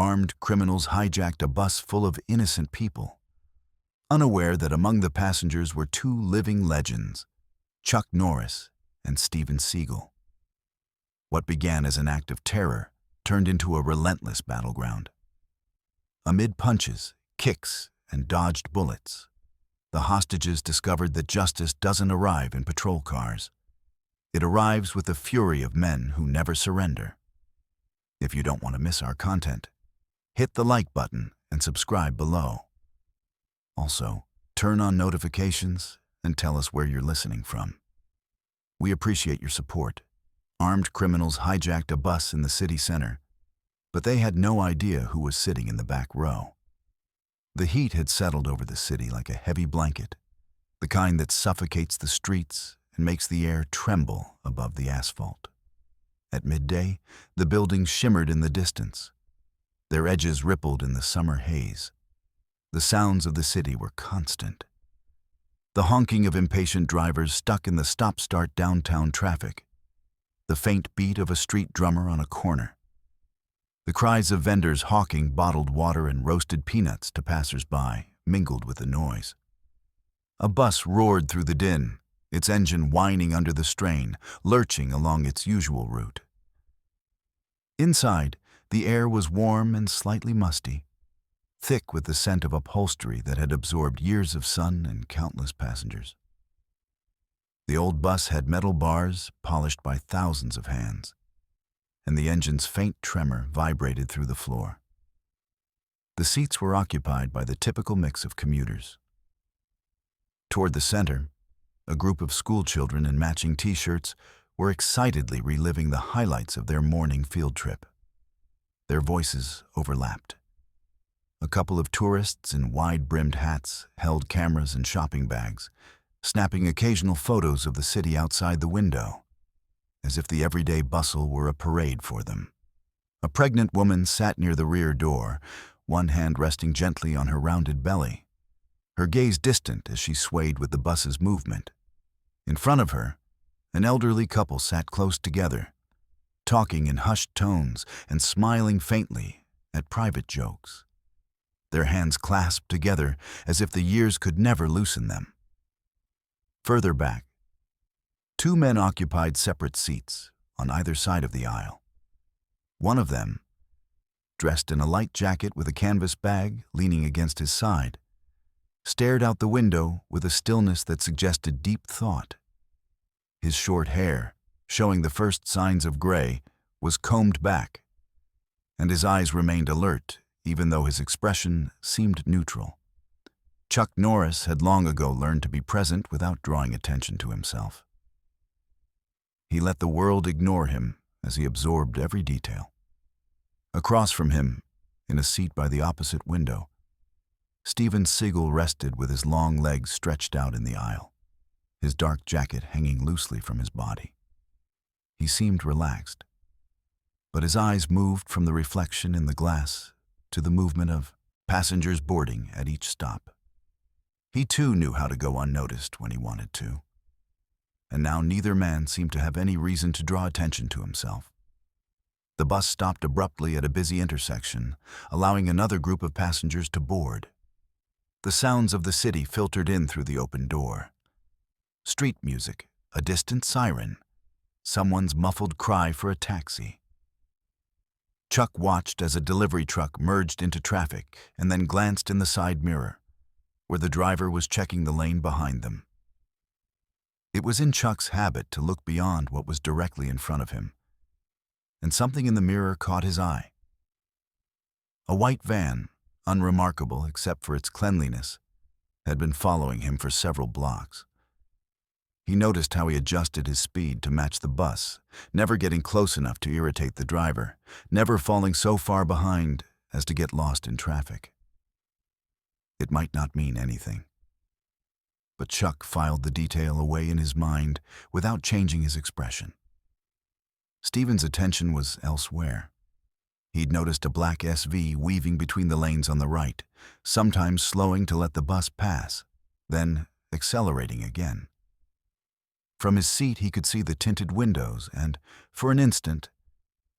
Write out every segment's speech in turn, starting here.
armed criminals hijacked a bus full of innocent people, unaware that among the passengers were two living legends, Chuck Norris and Steven Seagal. What began as an act of terror turned into a relentless battleground. Amid punches, kicks, and dodged bullets, the hostages discovered that justice doesn't arrive in patrol cars. It arrives with the fury of men who never surrender. If you don't want to miss our content, hit the like button and subscribe below. Also, turn on notifications and tell us where you're listening from. We appreciate your support. Armed criminals hijacked a bus in the city center, but they had no idea who was sitting in the back row. The heat had settled over the city like a heavy blanket, the kind that suffocates the streets and makes the air tremble above the asphalt. At midday, the buildings shimmered in the distance. Their edges rippled in the summer haze. The sounds of the city were constant. The honking of impatient drivers stuck in the stop-start downtown traffic. The faint beat of a street drummer on a corner. The cries of vendors hawking bottled water and roasted peanuts to passers-by mingled with the noise. A bus roared through the din, its engine whining under the strain, lurching along its usual route. Inside, the air was warm and slightly musty, thick with the scent of upholstery that had absorbed years of sun and countless passengers. The old bus had metal bars polished by thousands of hands, and the engine's faint tremor vibrated through the floor. The seats were occupied by the typical mix of commuters. Toward the center, a group of schoolchildren in matching t-shirts were excitedly reliving the highlights of their morning field trip. Their voices overlapped. A couple of tourists in wide-brimmed hats held cameras and shopping bags, snapping occasional photos of the city outside the window, as if the everyday bustle were a parade for them. A pregnant woman sat near the rear door, one hand resting gently on her rounded belly, her gaze distant as she swayed with the bus's movement. In front of her, an elderly couple sat close together, talking in hushed tones and smiling faintly at private jokes, their hands clasped together as if the years could never loosen them. Further back, two men occupied separate seats on either side of the aisle. One of them, dressed in a light jacket with a canvas bag leaning against his side, stared out the window with a stillness that suggested deep thought. His short hair, showing the first signs of gray, was combed back, and his eyes remained alert even though his expression seemed neutral. Chuck Norris had long ago learned to be present without drawing attention to himself. He let the world ignore him as he absorbed every detail. Across from him, in a seat by the opposite window, Steven Seagal rested with his long legs stretched out in the aisle, his dark jacket hanging loosely from his body. He seemed relaxed, but his eyes moved from the reflection in the glass to the movement of passengers boarding at each stop. He too knew how to go unnoticed when he wanted to, and now neither man seemed to have any reason to draw attention to himself. The bus stopped abruptly at a busy intersection, allowing another group of passengers to board. The sounds of the city filtered in through the open door. Street music, a distant siren, someone's muffled cry for a taxi. Chuck watched as a delivery truck merged into traffic and then glanced in the side mirror, where the driver was checking the lane behind them. It was in Chuck's habit to look beyond what was directly in front of him, and something in the mirror caught his eye. A white van, unremarkable except for its cleanliness, had been following him for several blocks. He noticed how he adjusted his speed to match the bus, never getting close enough to irritate the driver, never falling so far behind as to get lost in traffic. It might not mean anything, but Chuck filed the detail away in his mind without changing his expression. Steven's attention was elsewhere. He'd noticed a black SV weaving between the lanes on the right, sometimes slowing to let the bus pass, then accelerating again. From his seat he could see the tinted windows and, for an instant,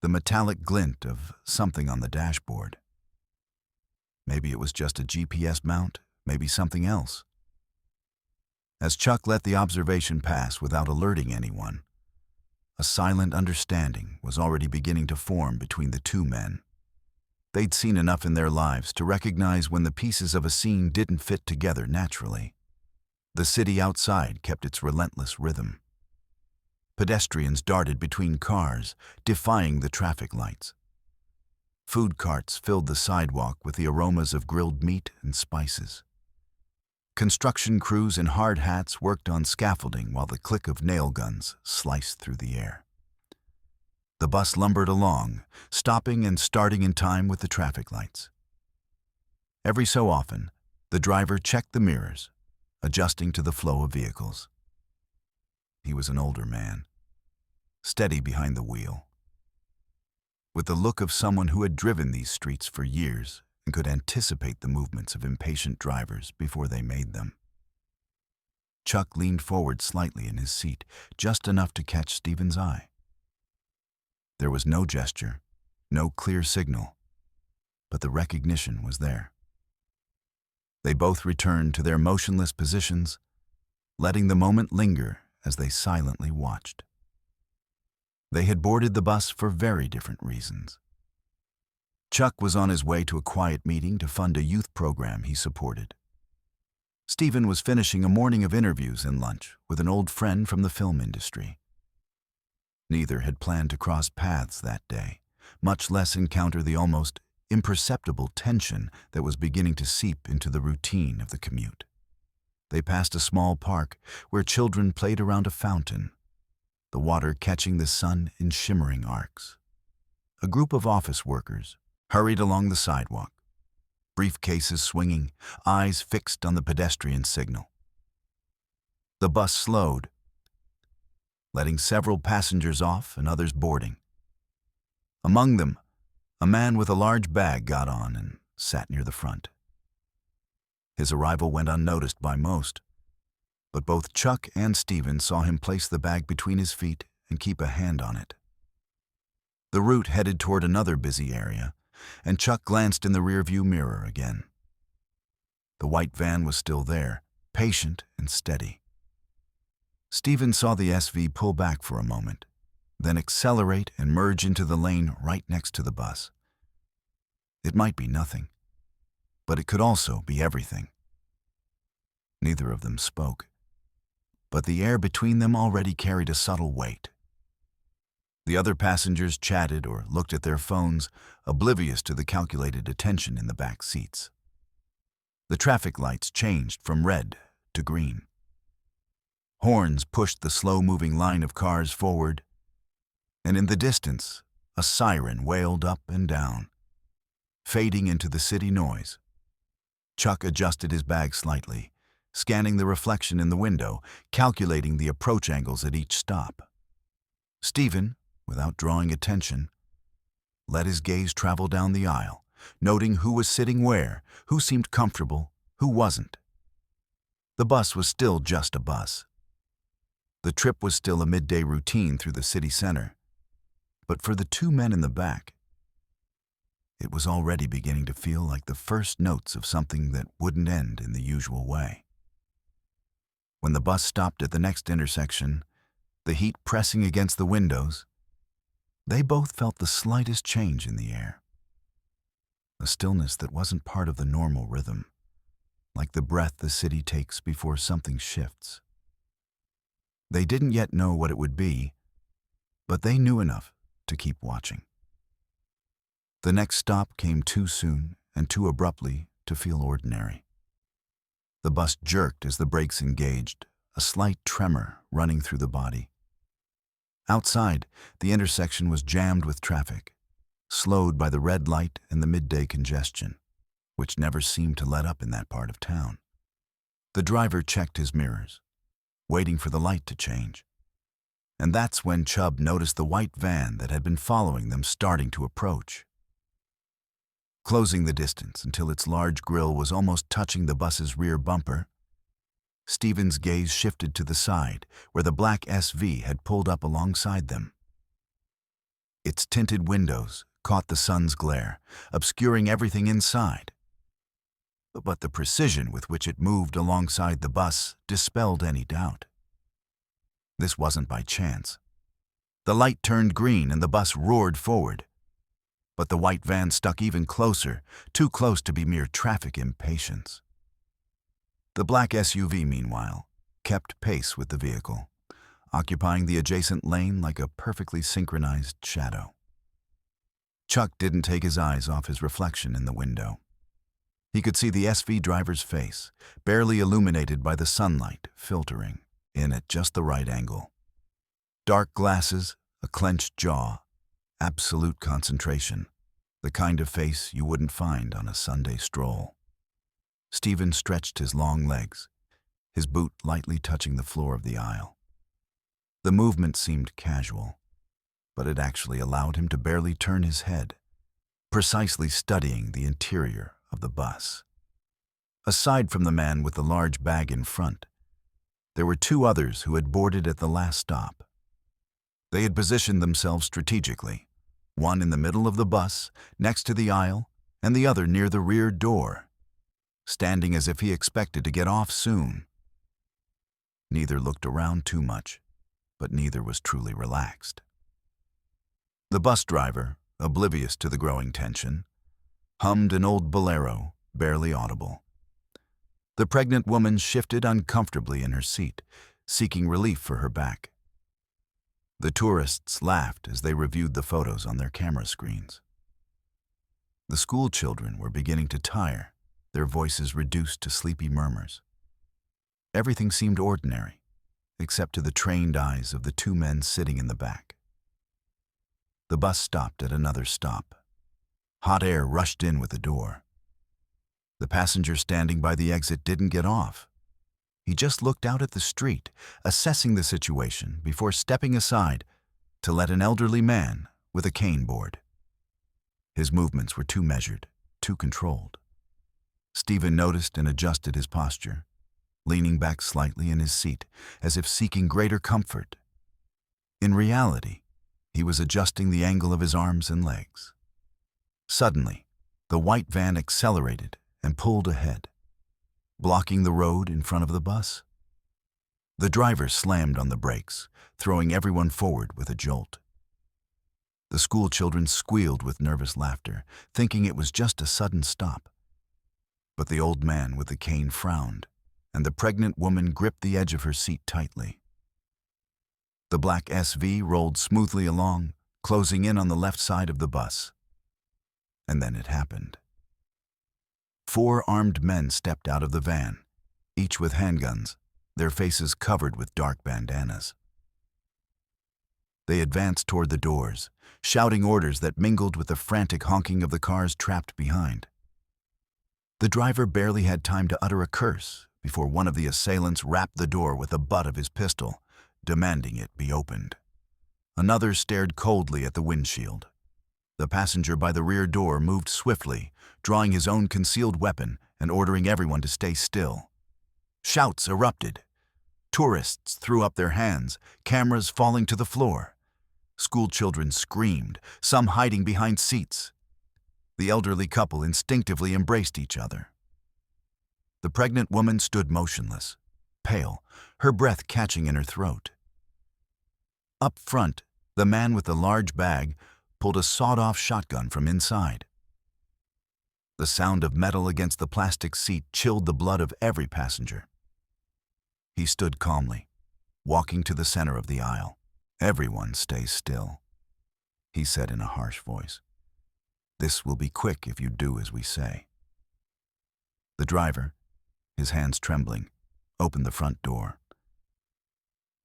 the metallic glint of something on the dashboard. Maybe it was just a GPS mount, maybe something else. As Chuck let the observation pass without alerting anyone, a silent understanding was already beginning to form between the two men. They'd seen enough in their lives to recognize when the pieces of a scene didn't fit together naturally. The city outside kept its relentless rhythm. Pedestrians darted between cars, defying the traffic lights. Food carts filled the sidewalk with the aromas of grilled meat and spices. Construction crews in hard hats worked on scaffolding while the click of nail guns sliced through the air. The bus lumbered along, stopping and starting in time with the traffic lights. Every so often, the driver checked the mirrors, adjusting to the flow of vehicles. He was an older man, steady behind the wheel, with the look of someone who had driven these streets for years and could anticipate the movements of impatient drivers before they made them. Chuck leaned forward slightly in his seat, just enough to catch Stephen's eye. There was no gesture, no clear signal, but the recognition was there. They both returned to their motionless positions, letting the moment linger as they silently watched. They had boarded the bus for very different reasons. Chuck was on his way to a quiet meeting to fund a youth program he supported. Stephen was finishing a morning of interviews and lunch with an old friend from the film industry. Neither had planned to cross paths that day, much less encounter the almost imperceptible tension that was beginning to seep into the routine of the commute. They passed a small park where children played around a fountain, the water catching the sun in shimmering arcs. A group of office workers hurried along the sidewalk, briefcases swinging, eyes fixed on the pedestrian signal. The bus slowed, letting several passengers off and others boarding. Among them, a man with a large bag got on and sat near the front. His arrival went unnoticed by most, but both Chuck and Stephen saw him place the bag between his feet and keep a hand on it. The route headed toward another busy area, and Chuck glanced in the rearview mirror again. The white van was still there, patient and steady. Stephen saw the SV pull back for a moment, then accelerate and merge into the lane right next to the bus. It might be nothing, but it could also be everything. Neither of them spoke, but the air between them already carried a subtle weight. The other passengers chatted or looked at their phones, oblivious to the calculated attention in the back seats. The traffic lights changed from red to green. Horns pushed the slow-moving line of cars forward, and in the distance, a siren wailed up and down, fading into the city noise. Chuck adjusted his bag slightly, scanning the reflection in the window, calculating the approach angles at each stop. Stephen, without drawing attention, let his gaze travel down the aisle, noting who was sitting where, who seemed comfortable, who wasn't. The bus was still just a bus. The trip was still a midday routine through the city center. But for the two men in the back, it was already beginning to feel like the first notes of something that wouldn't end in the usual way. When the bus stopped at the next intersection, the heat pressing against the windows, they both felt the slightest change in the air. A stillness that wasn't part of the normal rhythm, like the breath the city takes before something shifts. They didn't yet know what it would be, but they knew enough to keep watching. The next stop came too soon and too abruptly to feel ordinary. The bus jerked as the brakes engaged, a slight tremor running through the body. Outside, the intersection was jammed with traffic, slowed by the red light and the midday congestion, which never seemed to let up in that part of town. The driver checked his mirrors, waiting for the light to change. And that's when Chubb noticed the white van that had been following them starting to approach. Closing the distance until its large grille was almost touching the bus's rear bumper, Stephen's gaze shifted to the side where the black SV had pulled up alongside them. Its tinted windows caught the sun's glare, obscuring everything inside, but the precision with which it moved alongside the bus dispelled any doubt. This wasn't by chance. The light turned green and the bus roared forward. But the white van stuck even closer, too close to be mere traffic impatience. The black SUV, meanwhile, kept pace with the vehicle, occupying the adjacent lane like a perfectly synchronized shadow. Chuck didn't take his eyes off his reflection in the window. He could see the SV driver's face, barely illuminated by the sunlight, filtering in at just the right angle. Dark glasses, a clenched jaw, absolute concentration, the kind of face you wouldn't find on a Sunday stroll. Stephen stretched his long legs, his boot lightly touching the floor of the aisle. The movement seemed casual, but it actually allowed him to barely turn his head, precisely studying the interior of the bus. Aside from the man with the large bag in front, there were two others who had boarded at the last stop. They had positioned themselves strategically, one in the middle of the bus, next to the aisle, and the other near the rear door, standing as if he expected to get off soon. Neither looked around too much, but neither was truly relaxed. The bus driver, oblivious to the growing tension, hummed an old bolero, barely audible. The pregnant woman shifted uncomfortably in her seat, seeking relief for her back. The tourists laughed as they reviewed the photos on their camera screens. The school children were beginning to tire, their voices reduced to sleepy murmurs. Everything seemed ordinary, except to the trained eyes of the two men sitting in the back. The bus stopped at another stop. Hot air rushed in with the door. The passenger standing by the exit didn't get off. He just looked out at the street, assessing the situation before stepping aside to let an elderly man with a cane board. His movements were too measured, too controlled. Stephen noticed and adjusted his posture, leaning back slightly in his seat, as if seeking greater comfort. In reality, he was adjusting the angle of his arms and legs. Suddenly, the white van accelerated and pulled ahead, blocking the road in front of the bus. The driver slammed on the brakes, throwing everyone forward with a jolt. The school children squealed with nervous laughter, thinking it was just a sudden stop. But the old man with the cane frowned, and the pregnant woman gripped the edge of her seat tightly. The black SV rolled smoothly along, closing in on the left side of the bus. And then it happened. 4 armed men stepped out of the van, each with handguns, their faces covered with dark bandanas. They advanced toward the doors, shouting orders that mingled with the frantic honking of the cars trapped behind. The driver barely had time to utter a curse before one of the assailants rapped the door with the butt of his pistol, demanding it be opened. Another stared coldly at the windshield. The passenger by the rear door moved swiftly, drawing his own concealed weapon and ordering everyone to stay still. Shouts erupted. Tourists threw up their hands, cameras falling to the floor. School children screamed, some hiding behind seats. The elderly couple instinctively embraced each other. The pregnant woman stood motionless, pale, her breath catching in her throat. Up front, the man with the large bag pulled a sawed-off shotgun from inside. The sound of metal against the plastic seat chilled the blood of every passenger. He stood calmly, walking to the center of the aisle. "Everyone stay still," he said in a harsh voice. "This will be quick if you do as we say." The driver, his hands trembling, opened the front door.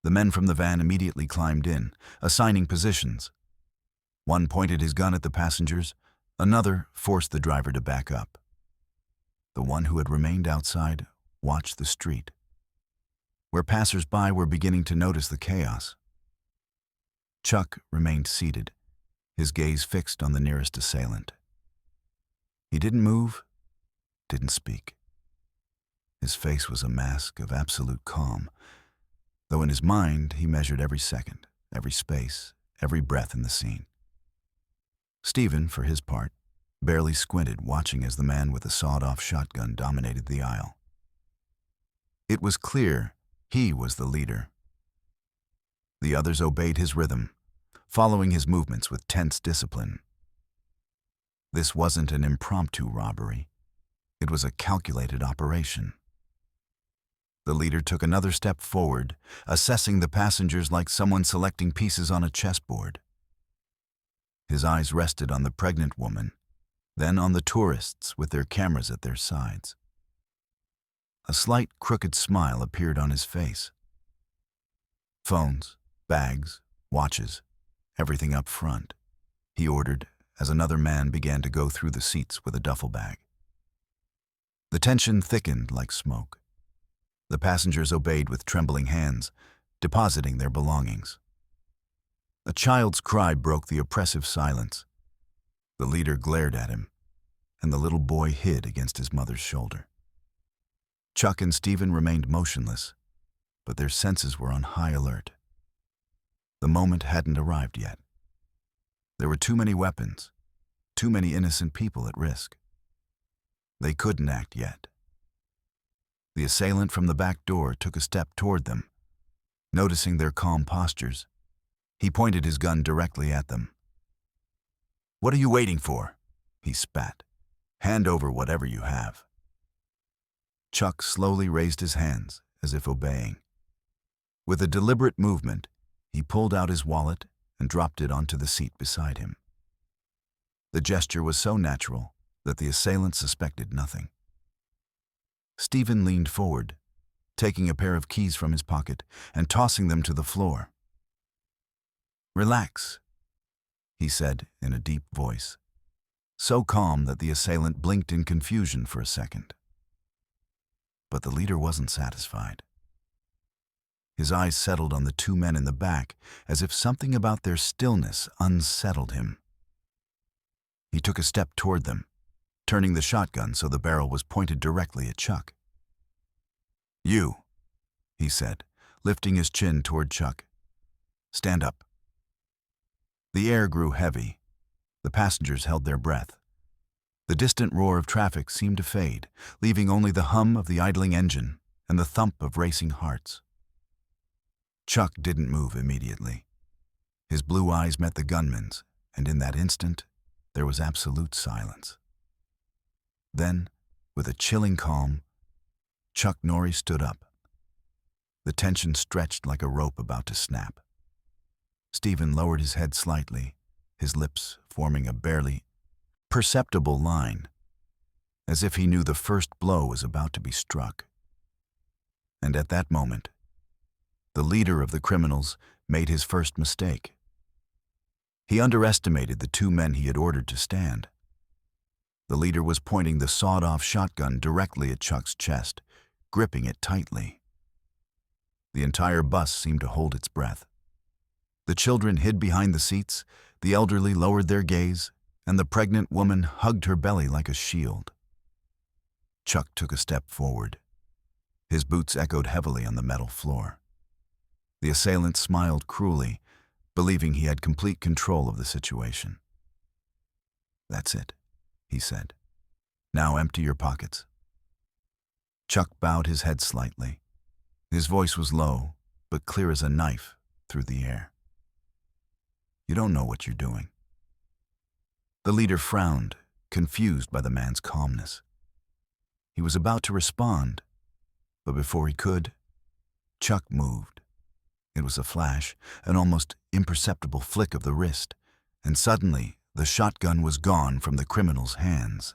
The men from the van immediately climbed in, assigning positions. One pointed his gun at the passengers, another forced the driver to back up. The one who had remained outside watched the street, where passers-by were beginning to notice the chaos. Chuck remained seated, his gaze fixed on the nearest assailant. He didn't move, didn't speak. His face was a mask of absolute calm, though in his mind he measured every second, every space, every breath in the scene. Stephen, for his part, barely squinted, watching as the man with the sawed-off shotgun dominated the aisle. It was clear he was the leader. The others obeyed his rhythm, following his movements with tense discipline. This wasn't an impromptu robbery. It was a calculated operation. The leader took another step forward, assessing the passengers like someone selecting pieces on a chessboard. His eyes rested on the pregnant woman, then on the tourists with their cameras at their sides. A slight crooked smile appeared on his face. "Phones, bags, watches, everything up front," he ordered as another man began to go through the seats with a duffel bag. The tension thickened like smoke. The passengers obeyed with trembling hands, depositing their belongings. A child's cry broke the oppressive silence. The leader glared at him, and the little boy hid against his mother's shoulder. Chuck and Stephen remained motionless, but their senses were on high alert. The moment hadn't arrived yet. There were too many weapons, too many innocent people at risk. They couldn't act yet. The assailant from the back door took a step toward them. Noticing their calm postures, he pointed his gun directly at them. "What are you waiting for?" he spat. "Hand over whatever you have." Chuck slowly raised his hands, as if obeying. With a deliberate movement, he pulled out his wallet and dropped it onto the seat beside him. The gesture was so natural that the assailant suspected nothing. Stephen leaned forward, taking a pair of keys from his pocket and tossing them to the floor. "Relax," he said in a deep voice, so calm that the assailant blinked in confusion for a second. But the leader wasn't satisfied. His eyes settled on the two men in the back, as if something about their stillness unsettled him. He took a step toward them, turning the shotgun so the barrel was pointed directly at Chuck. "You," he said, lifting his chin toward Chuck. "Stand up." The air grew heavy. The passengers held their breath. The distant roar of traffic seemed to fade, leaving only the hum of the idling engine and the thump of racing hearts. Chuck didn't move immediately. His blue eyes met the gunman's, and in that instant, there was absolute silence. Then, with a chilling calm, Chuck Norrie stood up. The tension stretched like a rope about to snap. Stephen lowered his head slightly, his lips forming a barely perceptible line, as if he knew the first blow was about to be struck. And at that moment, the leader of the criminals made his first mistake. He underestimated the two men he had ordered to stand. The leader was pointing the sawed-off shotgun directly at Chuck's chest, gripping it tightly. The entire bus seemed to hold its breath. The children hid behind the seats, the elderly lowered their gaze, and the pregnant woman hugged her belly like a shield. Chuck took a step forward. His boots echoed heavily on the metal floor. The assailant smiled cruelly, believing he had complete control of the situation. "That's it," he said. "Now empty your pockets." Chuck bowed his head slightly. His voice was low, but clear as a knife through the air. "You don't know what you're doing." The leader frowned, confused by the man's calmness. He was about to respond, but before he could, Chuck moved. It was a flash, an almost imperceptible flick of the wrist, and suddenly the shotgun was gone from the criminal's hands.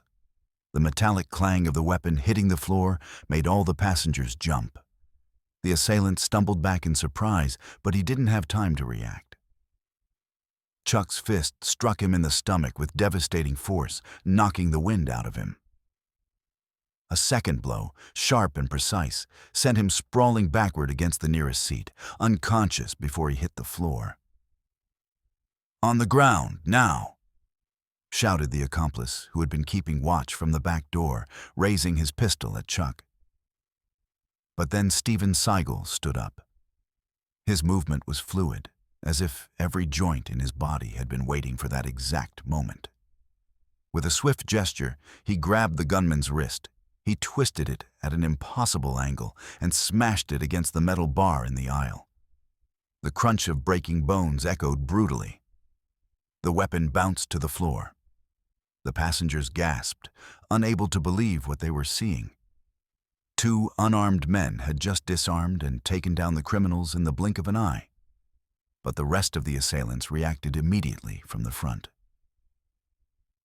The metallic clang of the weapon hitting the floor made all the passengers jump. The assailant stumbled back in surprise, but he didn't have time to react. Chuck's fist struck him in the stomach with devastating force, knocking the wind out of him. A second blow, sharp and precise, sent him sprawling backward against the nearest seat, unconscious before he hit the floor. "On the ground, now!" shouted the accomplice who had been keeping watch from the back door, raising his pistol at Chuck. But then Stephen Seigel stood up. His movement was fluid, as if every joint in his body had been waiting for that exact moment. With a swift gesture, he grabbed the gunman's wrist. He twisted it at an impossible angle and smashed it against the metal bar in the aisle. The crunch of breaking bones echoed brutally. The weapon bounced to the floor. The passengers gasped, unable to believe what they were seeing. Two unarmed men had just disarmed and taken down the criminals in the blink of an eye. But the rest of the assailants reacted immediately from the front.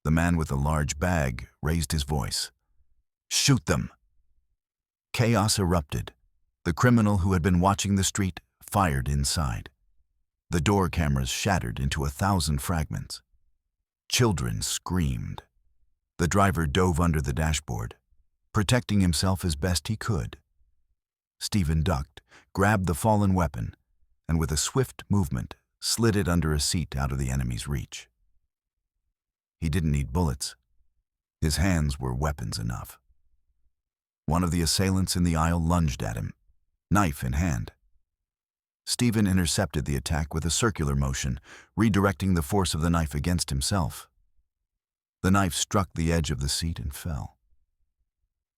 The man with the large bag raised his voice. "Shoot them!" Chaos erupted. The criminal who had been watching the street fired inside. The door cameras shattered into 1,000 fragments. Children screamed. The driver dove under the dashboard, protecting himself as best he could. Stephen ducked, grabbed the fallen weapon, and with a swift movement, slid it under a seat out of the enemy's reach. He didn't need bullets. His hands were weapons enough. One of the assailants in the aisle lunged at him, knife in hand. Stephen intercepted the attack with a circular motion, redirecting the force of the knife against himself. The knife struck the edge of the seat and fell.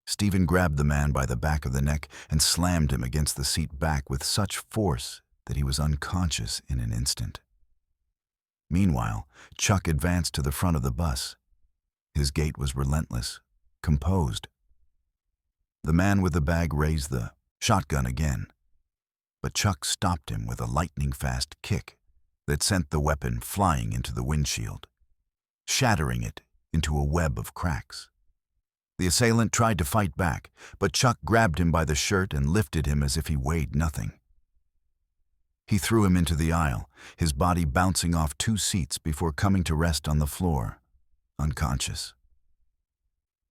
Stephen grabbed the man by the back of the neck and slammed him against the seat back with such force that he was unconscious in an instant. Meanwhile, Chuck advanced to the front of the bus. His gait was relentless, composed. The man with the bag raised the shotgun again, but Chuck stopped him with a lightning-fast kick that sent the weapon flying into the windshield, shattering it into a web of cracks. The assailant tried to fight back, but Chuck grabbed him by the shirt and lifted him as if he weighed nothing. He threw him into the aisle, his body bouncing off 2 seats before coming to rest on the floor, unconscious.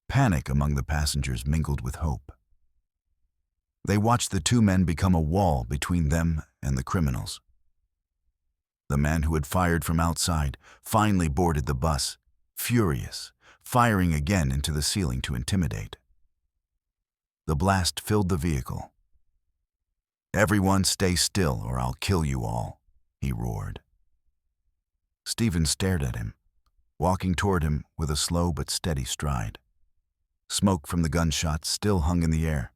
Panic among the passengers mingled with hope. They watched the 2 men become a wall between them and the criminals. The man who had fired from outside finally boarded the bus, furious, firing again into the ceiling to intimidate. The blast filled the vehicle. "Everyone stay still or I'll kill you all," he roared. Stephen stared at him, walking toward him with a slow but steady stride. Smoke from the gunshot still hung in the air.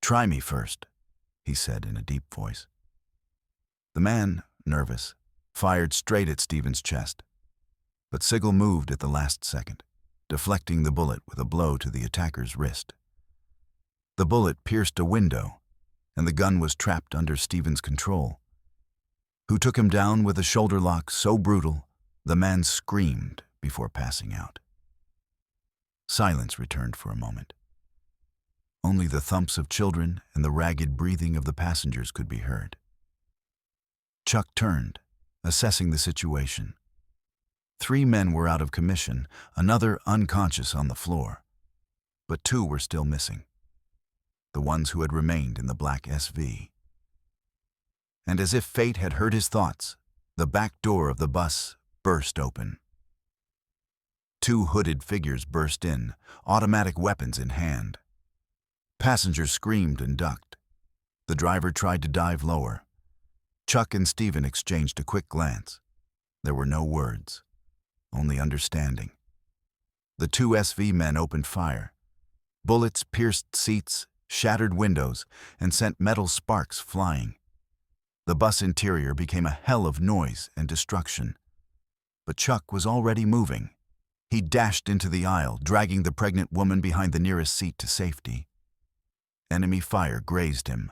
"Try me first," he said in a deep voice. The man, nervous, fired straight at Stephen's chest, but Sigel moved at the last second, deflecting the bullet with a blow to the attacker's wrist. The bullet pierced a window, and the gun was trapped under Stephen's control, who took him down with a shoulder lock so brutal the man screamed before passing out. Silence returned for a moment. Only the thumps of children and the ragged breathing of the passengers could be heard. Chuck turned, assessing the situation. 3 men were out of commission, another unconscious on the floor, but 2 were still missing. The ones who had remained in the black SV. And as if fate had heard his thoughts, the back door of the bus burst open. 2 hooded figures burst in, automatic weapons in hand. Passengers screamed and ducked. The driver tried to dive lower. Chuck and Stephen exchanged a quick glance. There were no words, only understanding. The 2 SV men opened fire. Bullets pierced seats, shattered windows, and sent metal sparks flying. The bus interior became a hell of noise and destruction. But Chuck was already moving. He dashed into the aisle, dragging the pregnant woman behind the nearest seat to safety. Enemy fire grazed him,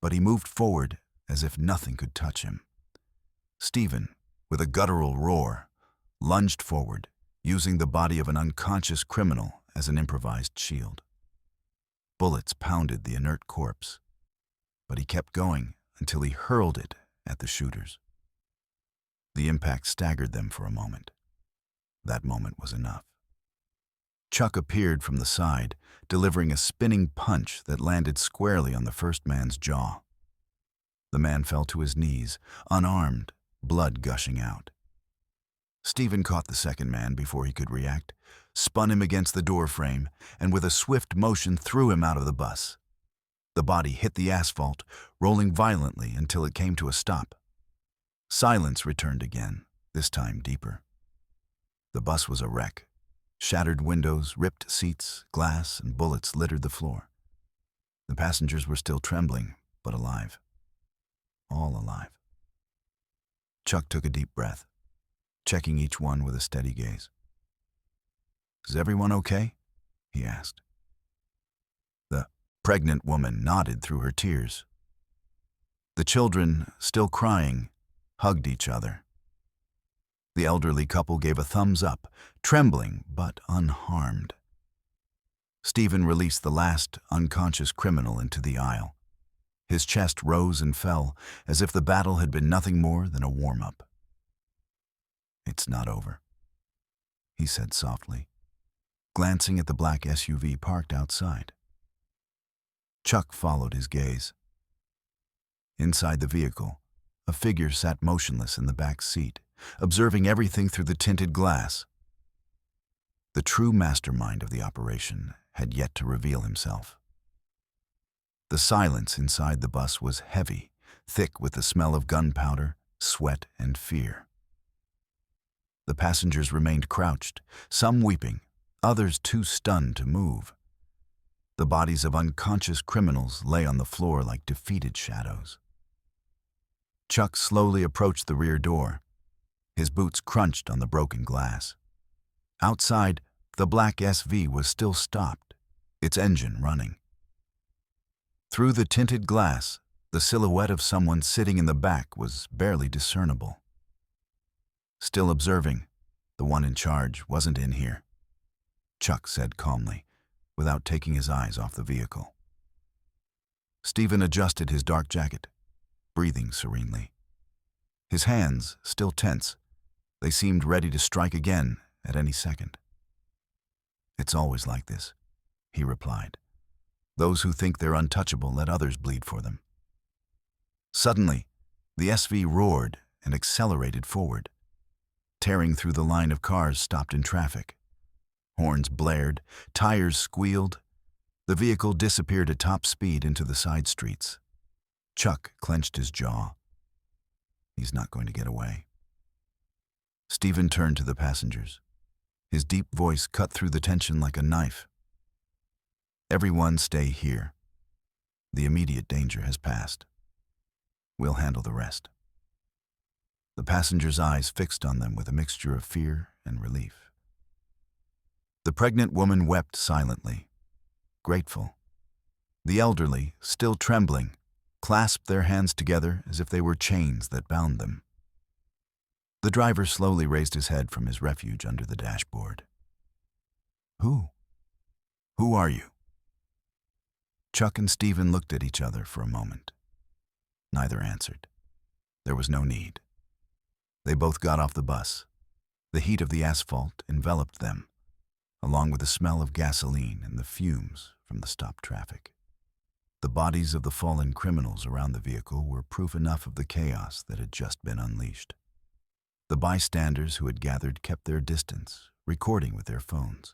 but he moved forward as if nothing could touch him. Stephen, with a guttural roar, lunged forward, using the body of an unconscious criminal as an improvised shield. Bullets pounded the inert corpse, but he kept going until he hurled it at the shooters. The impact staggered them for a moment. That moment was enough. Chuck appeared from the side, delivering a spinning punch that landed squarely on the first man's jaw. The man fell to his knees, unarmed, blood gushing out. Stephen caught the second man before he could react, spun him against the door frame, and with a swift motion threw him out of the bus. The body hit the asphalt, rolling violently until it came to a stop. Silence returned again, this time deeper. The bus was a wreck. Shattered windows, ripped seats, glass, and bullets littered the floor. The passengers were still trembling, but alive. All alive. Chuck took a deep breath, checking each one with a steady gaze. "Is everyone okay?" he asked. The pregnant woman nodded through her tears. The children, still crying, hugged each other. The elderly couple gave a thumbs up, trembling but unharmed. Stephen released the last unconscious criminal into the aisle. His chest rose and fell as if the battle had been nothing more than a warm-up. "It's not over," he said softly, glancing at the black SUV parked outside. Chuck followed his gaze. Inside the vehicle, a figure sat motionless in the back seat, observing everything through the tinted glass. The true mastermind of the operation had yet to reveal himself. The silence inside the bus was heavy, thick with the smell of gunpowder, sweat, and fear. The passengers remained crouched, some weeping, others too stunned to move. The bodies of unconscious criminals lay on the floor like defeated shadows. Chuck slowly approached the rear door. His boots crunched on the broken glass. Outside, the black SV was still stopped, its engine running. Through the tinted glass, the silhouette of someone sitting in the back was barely discernible. Still observing, the one in charge wasn't in here, Chuck said calmly, without taking his eyes off the vehicle. Stephen adjusted his dark jacket, breathing serenely. His hands, still tense, they seemed ready to strike again at any second. "It's always like this," he replied. "Those who think they're untouchable let others bleed for them." Suddenly, the SV roared and accelerated forward, tearing through the line of cars stopped in traffic. Horns blared, tires squealed. The vehicle disappeared at top speed into the side streets. Chuck clenched his jaw. He's not going to get away. Stephen turned to the passengers. His deep voice cut through the tension like a knife. "Everyone stay here. The immediate danger has passed. We'll handle the rest." The passengers' eyes fixed on them with a mixture of fear and relief. The pregnant woman wept silently, grateful. The elderly, still trembling, clasped their hands together as if they were chains that bound them. The driver slowly raised his head from his refuge under the dashboard. Who are you?" Chuck and Stephen looked at each other for a moment. Neither answered. There was no need. They both got off the bus. The heat of the asphalt enveloped them, along with the smell of gasoline and the fumes from the stopped traffic. The bodies of the fallen criminals around the vehicle were proof enough of the chaos that had just been unleashed. The bystanders who had gathered kept their distance, recording with their phones.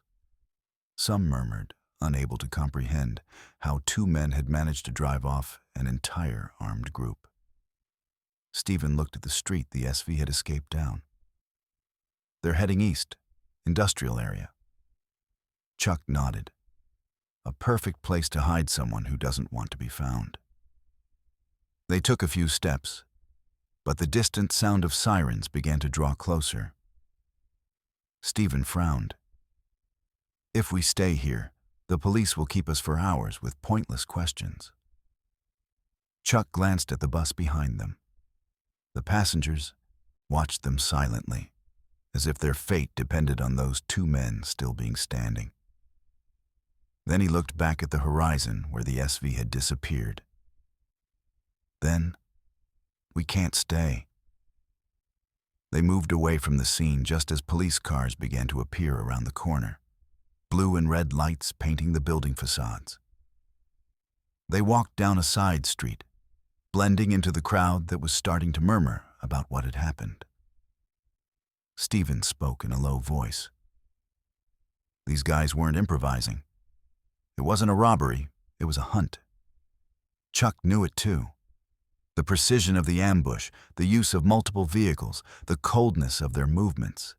Some murmured, unable to comprehend how two men had managed to drive off an entire armed group. Stephen looked at the street the SV had escaped down. "They're heading east, industrial area." Chuck nodded. A perfect place to hide someone who doesn't want to be found. They took a few steps, but the distant sound of sirens began to draw closer. Stephen frowned. "If we stay here, the police will keep us for hours with pointless questions." Chuck glanced at the bus behind them. The passengers watched them silently, as if their fate depended on those two men still being standing. Then he looked back at the horizon where the SV had disappeared. "Then, we can't stay." They moved away from the scene just as police cars began to appear around the corner, blue and red lights painting the building facades. They walked down a side street, blending into the crowd that was starting to murmur about what had happened. Stephen spoke in a low voice. These guys weren't improvising. It wasn't a robbery, it was a hunt. Chuck knew it too. The precision of the ambush, the use of multiple vehicles, the coldness of their movements.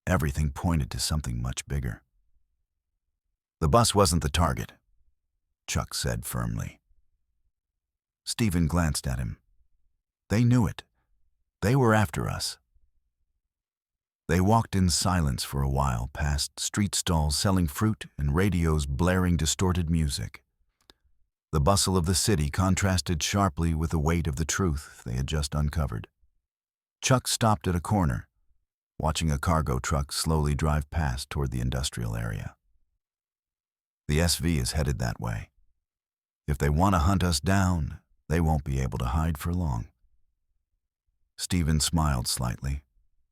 Everything pointed to something much bigger. "The bus wasn't the target," Chuck said firmly. Stephen glanced at him. "They knew it. They were after us." They walked in silence for a while, past street stalls selling fruit and radios blaring distorted music. The bustle of the city contrasted sharply with the weight of the truth they had just uncovered. Chuck stopped at a corner, watching a cargo truck slowly drive past toward the industrial area. "The SV is headed that way. If they want to hunt us down, they won't be able to hide for long." Stephen smiled slightly,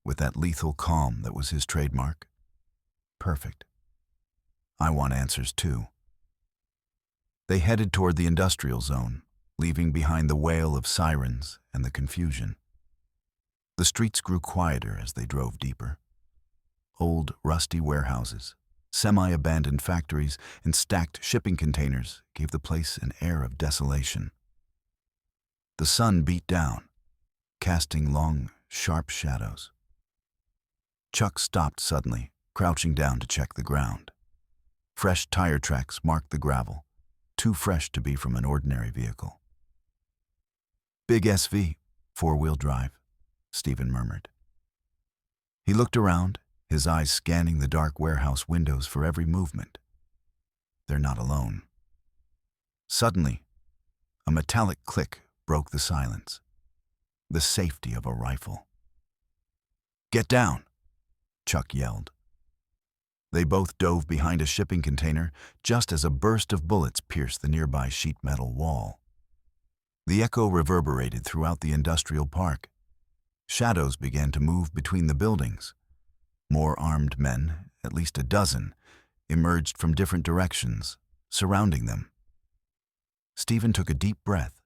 with that lethal calm that was his trademark. "Perfect. I want answers too." They headed toward the industrial zone, leaving behind the wail of sirens and the confusion. The streets grew quieter as they drove deeper. Old, rusty warehouses, semi-abandoned factories, and stacked shipping containers gave the place an air of desolation. The sun beat down, casting long, sharp shadows. Chuck stopped suddenly, crouching down to check the ground. Fresh tire tracks marked the gravel, too fresh to be from an ordinary vehicle. "Big SV, four-wheel drive," Stephen murmured. He looked around, his eyes scanning the dark warehouse windows for every movement. They're not alone. Suddenly, a metallic click broke the silence. The safety of a rifle. "Get down!" Chuck yelled. They both dove behind a shipping container just as a burst of bullets pierced the nearby sheet metal wall. The echo reverberated throughout the industrial park. Shadows began to move between the buildings. More armed men, at least a dozen, emerged from different directions, surrounding them. Stephen took a deep breath,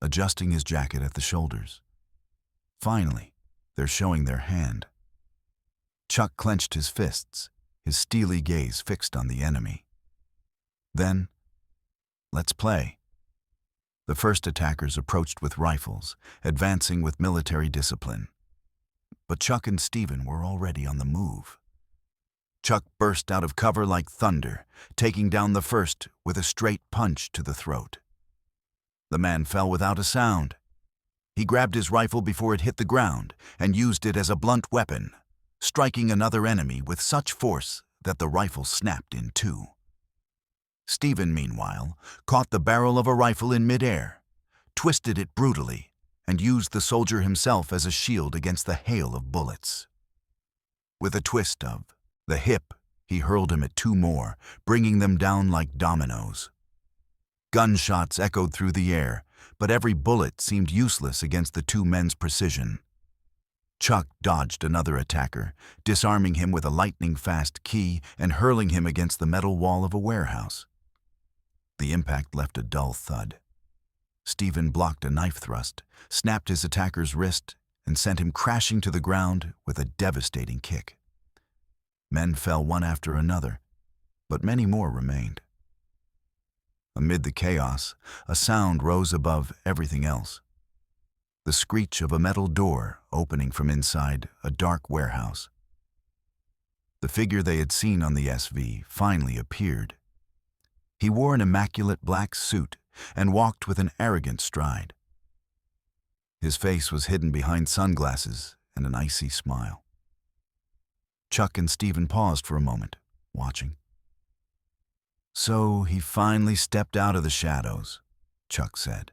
adjusting his jacket at the shoulders. Finally, they're showing their hand. Chuck clenched his fists, his steely gaze fixed on the enemy. Then, "Let's play." The first attackers approached with rifles, advancing with military discipline. But Chuck and Stephen were already on the move. Chuck burst out of cover like thunder, taking down the first with a straight punch to the throat. The man fell without a sound. He grabbed his rifle before it hit the ground and used it as a blunt weapon, striking another enemy with such force that the rifle snapped in two. Stephen, meanwhile, caught the barrel of a rifle in midair, twisted it brutally, and used the soldier himself as a shield against the hail of bullets. With a twist of the hip, he hurled him at two more, bringing them down like dominoes. Gunshots echoed through the air, but every bullet seemed useless against the two men's precision. Chuck dodged another attacker, disarming him with a lightning-fast key and hurling him against the metal wall of a warehouse. The impact left a dull thud. Stephen blocked a knife thrust, snapped his attacker's wrist, and sent him crashing to the ground with a devastating kick. Men fell one after another, but many more remained. Amid the chaos, a sound rose above everything else. The screech of a metal door opening from inside a dark warehouse. The figure they had seen on the SV finally appeared. He wore an immaculate black suit and walked with an arrogant stride. His face was hidden behind sunglasses and an icy smile. Chuck and Stephen paused for a moment, watching. "So he finally stepped out of the shadows," Chuck said.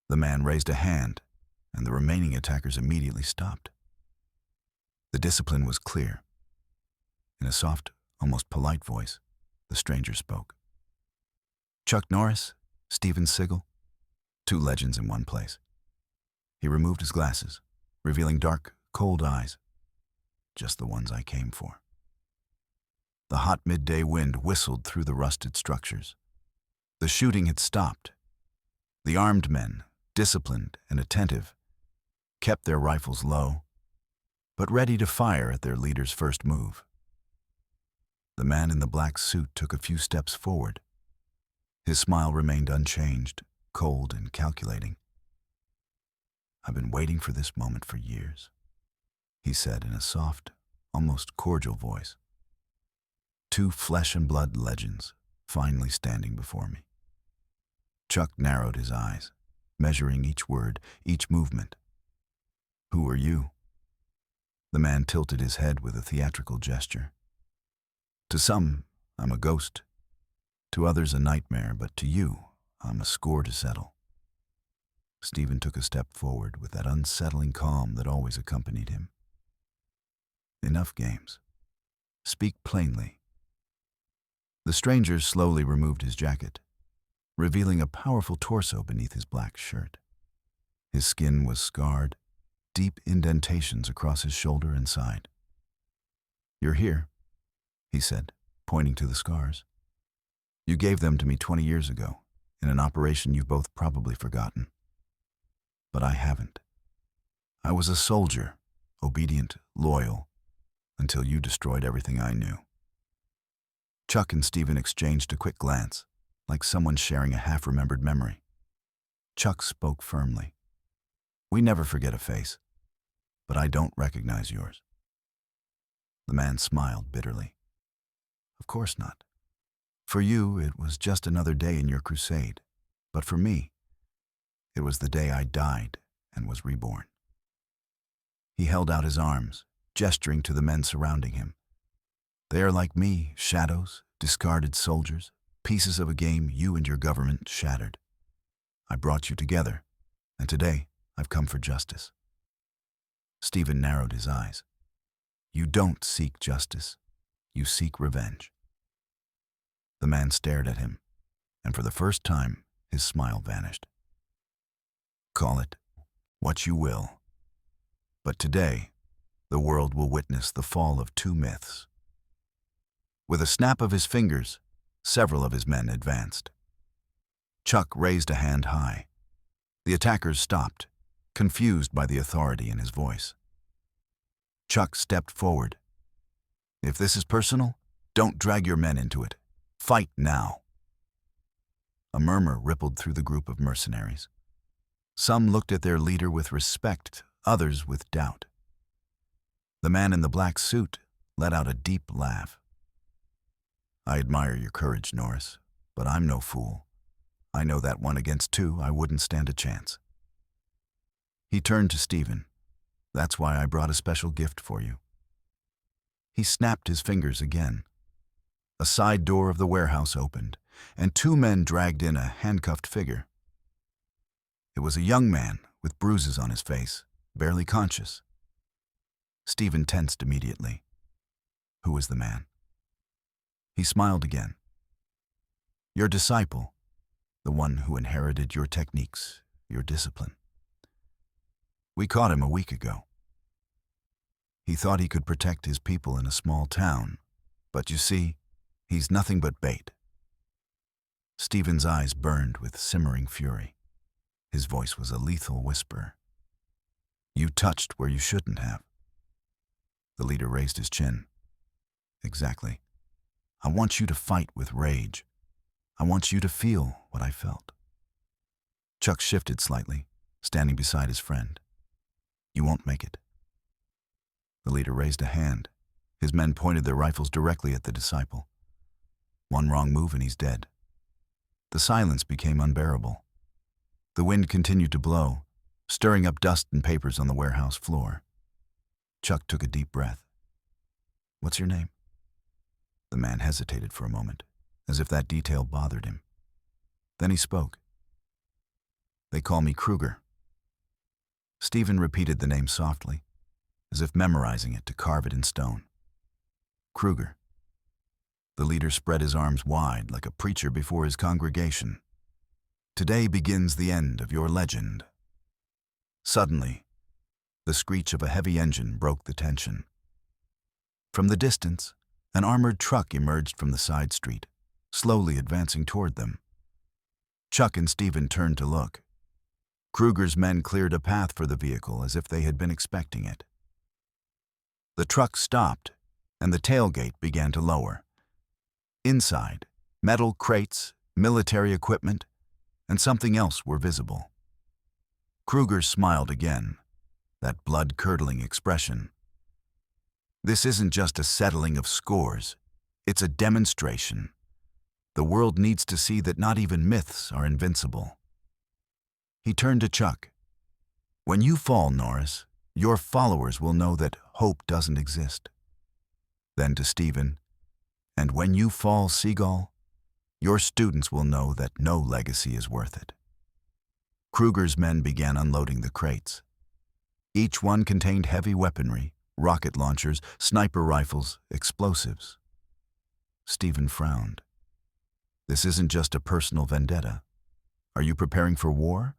The man raised a hand, and the remaining attackers immediately stopped. The discipline was clear. In a soft, almost polite voice, the stranger spoke. "Chuck Norris, Stephen Sigel, two legends in one place." He removed his glasses, revealing dark, cold eyes. "Just the ones I came for." The hot midday wind whistled through the rusted structures. The shooting had stopped. The armed men, disciplined and attentive, kept their rifles low, but ready to fire at their leader's first move. The man in the black suit took a few steps forward. His smile remained unchanged, cold and calculating. "I've been waiting for this moment for years," he said in a soft, almost cordial voice. Two flesh-and-blood legends finally standing before me. Chuck narrowed his eyes, measuring each word, each movement. "Who are you?" The man tilted his head with a theatrical gesture. "To some, I'm a ghost. To others, a nightmare, but to you, I'm a score to settle." Stephen took a step forward with that unsettling calm that always accompanied him. "Enough games. Speak plainly." The stranger slowly removed his jacket, revealing a powerful torso beneath his black shirt. His skin was scarred, deep indentations across his shoulder and side. "You're here," he said, pointing to the scars. "You gave them to me 20 years ago, in an operation you've both probably forgotten. But I haven't. I was a soldier, obedient, loyal, until you destroyed everything I knew." Chuck and Stephen exchanged a quick glance, like someone sharing a half-remembered memory. Chuck spoke firmly. "We never forget a face, but I don't recognize yours." The man smiled bitterly. "Of course not. For you, it was just another day in your crusade. But for me, it was the day I died and was reborn." He held out his arms, gesturing to the men surrounding him. "They are like me, shadows, discarded soldiers, pieces of a game you and your government shattered. I brought you together, and today I've come for justice." Stephen narrowed his eyes. "You don't seek justice. You seek revenge." The man stared at him, and for the first time, his smile vanished. "Call it what you will. But today, the world will witness the fall of two myths." With a snap of his fingers, several of his men advanced. Chuck raised a hand high. The attackers stopped, confused by the authority in his voice. Chuck stepped forward. "If this is personal, don't drag your men into it. Fight now." A murmur rippled through the group of mercenaries. Some looked at their leader with respect, others with doubt. The man in the black suit let out a deep laugh. "I admire your courage, Norris, but I'm no fool. I know that 1 against 2, I wouldn't stand a chance." He turned to Stephen. "That's why I brought a special gift for you." He snapped his fingers again. A side door of the warehouse opened, and 2 men dragged in a handcuffed figure. It was a young man with bruises on his face, barely conscious. Stephen tensed immediately. Who was the man? He smiled again. "Your disciple, the one who inherited your techniques, your discipline. We caught him a week ago. He thought he could protect his people in a small town, but you see, he's nothing but bait." Stephen's eyes burned with simmering fury. His voice was a lethal whisper. "You touched where you shouldn't have." The leader raised his chin. "Exactly. I want you to fight with rage. I want you to feel what I felt." Chuck shifted slightly, standing beside his friend. "You won't make it." The leader raised a hand. His men pointed their rifles directly at the disciple. One wrong move and he's dead. The silence became unbearable. The wind continued to blow, stirring up dust and papers on the warehouse floor. Chuck took a deep breath. "What's your name?" The man hesitated for a moment, as if that detail bothered him. Then he spoke. "They call me Kruger." Stephen repeated the name softly, as if memorizing it to carve it in stone. "Kruger." The leader spread his arms wide like a preacher before his congregation. "Today begins the end of your legend." Suddenly, the screech of a heavy engine broke the tension. From the distance, an armored truck emerged from the side street, slowly advancing toward them. Chuck and Stephen turned to look. Kruger's men cleared a path for the vehicle as if they had been expecting it. The truck stopped, and the tailgate began to lower. Inside, metal crates, military equipment, and something else were visible. Kruger smiled again, that blood-curdling expression. This isn't just a settling of scores. It's a demonstration. The world needs to see that not even myths are invincible. He turned to Chuck. When you fall, Norris, your followers will know that hope doesn't exist. Then to Stephen, and when you fall, Seagull, your students will know that no legacy is worth it. Kruger's men began unloading the crates. Each one contained heavy weaponry, rocket launchers, sniper rifles, explosives. Stephen frowned. This isn't just a personal vendetta. Are you preparing for war?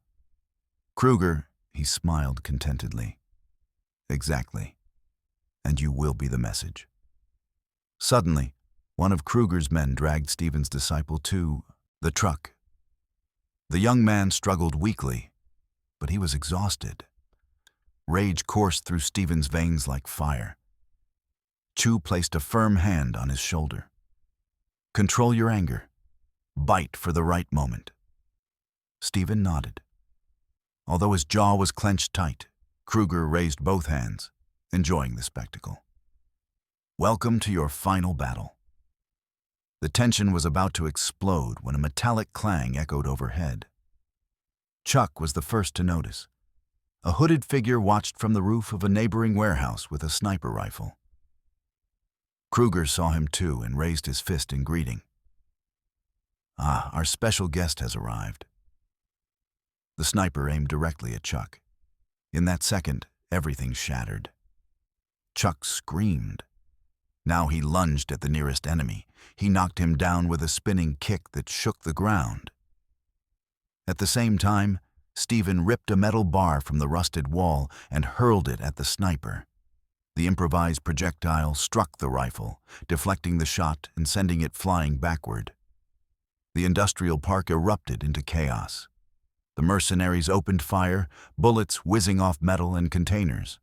Kruger, he smiled contentedly. Exactly. And you will be the message. Suddenly, one of Kruger's men dragged Stephen's disciple to the truck. The young man struggled weakly, but he was exhausted. Rage coursed through Stephen's veins like fire. Chu placed a firm hand on his shoulder. Control your anger. Bite for the right moment. Stephen nodded. Although his jaw was clenched tight, Kruger raised both hands, enjoying the spectacle. Welcome to your final battle. The tension was about to explode when a metallic clang echoed overhead. Chuck was the first to notice. A hooded figure watched from the roof of a neighboring warehouse with a sniper rifle. Kruger saw him too and raised his fist in greeting. Ah, our special guest has arrived. The sniper aimed directly at Chuck. In that second, everything shattered. Chuck screamed. Now he lunged at the nearest enemy. He knocked him down with a spinning kick that shook the ground. At the same time, Stephen ripped a metal bar from the rusted wall and hurled it at the sniper. The improvised projectile struck the rifle, deflecting the shot and sending it flying backward. The industrial park erupted into chaos. The mercenaries opened fire, bullets whizzing off metal and containers.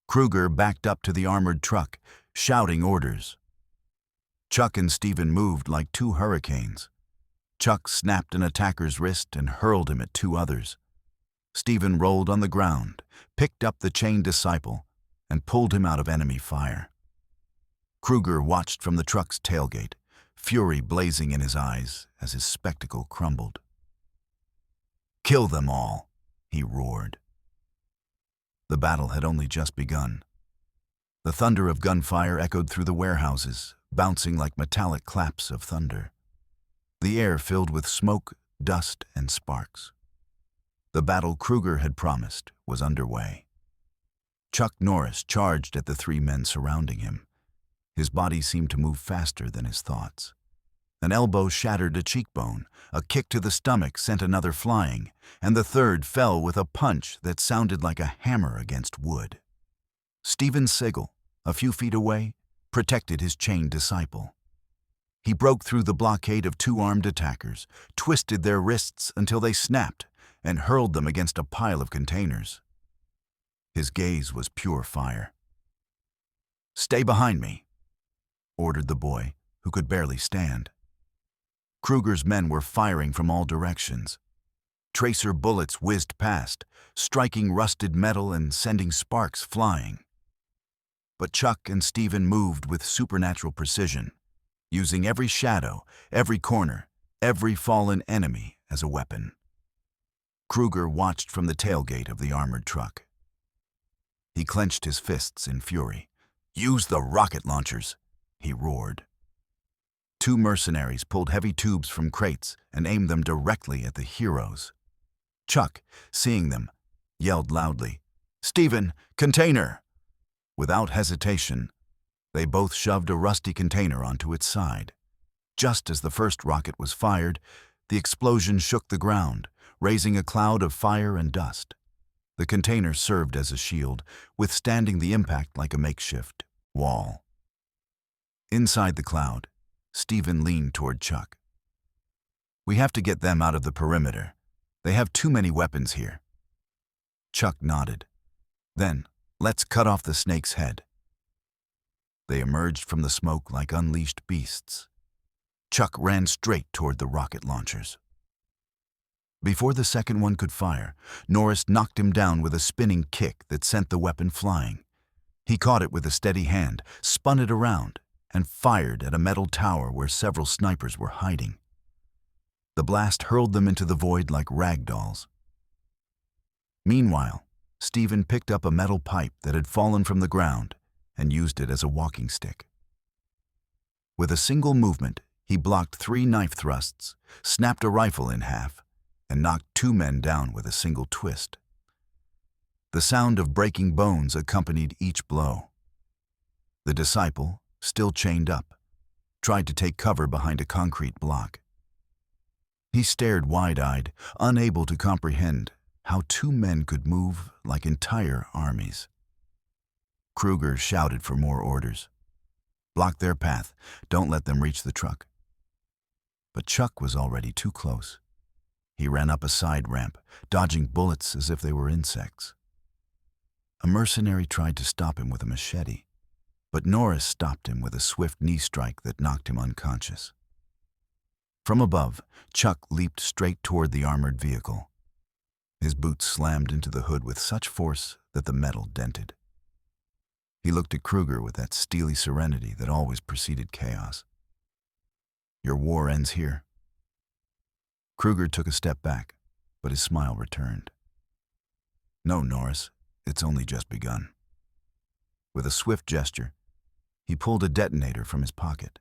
Kruger backed up to the armored truck, shouting orders. Chuck and Stephen moved like two hurricanes. Chuck snapped an attacker's wrist and hurled him at two others. Stephen rolled on the ground, picked up the chained disciple, and pulled him out of enemy fire. Kruger watched from the truck's tailgate, fury blazing in his eyes as his spectacle crumbled. Kill them all, he roared. The battle had only just begun. The thunder of gunfire echoed through the warehouses, bouncing like metallic claps of thunder. The air filled with smoke, dust, and sparks. The battle Kruger had promised was underway. Chuck Norris charged at the three men surrounding him. His body seemed to move faster than his thoughts. An elbow shattered a cheekbone, a kick to the stomach sent another flying, and the third fell with a punch that sounded like a hammer against wood. Stephen Sigel, a few feet away, protected his chained disciple. He broke through the blockade of two armed attackers, twisted their wrists until they snapped, and hurled them against a pile of containers. His gaze was pure fire. "Stay behind me," ordered the boy, who could barely stand. Kruger's men were firing from all directions. Tracer bullets whizzed past, striking rusted metal and sending sparks flying. But Chuck and Stephen moved with supernatural precision, using every shadow, every corner, every fallen enemy as a weapon. Kruger watched from the tailgate of the armored truck. He clenched his fists in fury. "Use the rocket launchers," he roared. Two mercenaries pulled heavy tubes from crates and aimed them directly at the heroes. Chuck, seeing them, yelled loudly, "Stephen, container!" Without hesitation, they both shoved a rusty container onto its side. Just as the first rocket was fired, the explosion shook the ground, raising a cloud of fire and dust. The container served as a shield, withstanding the impact like a makeshift wall. Inside the cloud, Stephen leaned toward Chuck. "We have to get them out of the perimeter. They have too many weapons here." Chuck nodded. "Then, let's cut off the snake's head." They emerged from the smoke like unleashed beasts. Chuck ran straight toward the rocket launchers. Before the second one could fire, Norris knocked him down with a spinning kick that sent the weapon flying. He caught it with a steady hand, spun it around, and fired at a metal tower where several snipers were hiding. The blast hurled them into the void like rag dolls. Meanwhile, Stephen picked up a metal pipe that had fallen from the ground and used it as a walking stick. With a single movement, he blocked 3 knife thrusts, snapped a rifle in half, and knocked 2 men down with a single twist. The sound of breaking bones accompanied each blow. The disciple, still chained up, tried to take cover behind a concrete block. He stared wide-eyed, unable to comprehend how 2 men could move like entire armies. Kruger shouted for more orders. Block their path, don't let them reach the truck. But Chuck was already too close. He ran up a side ramp, dodging bullets as if they were insects. A mercenary tried to stop him with a machete, but Norris stopped him with a swift knee strike that knocked him unconscious. From above, Chuck leaped straight toward the armored vehicle. His boots slammed into the hood with such force that the metal dented. He looked at Kruger with that steely serenity that always preceded chaos. "Your war ends here." Kruger took a step back, but his smile returned. "No, Norris, it's only just begun." With a swift gesture, he pulled a detonator from his pocket.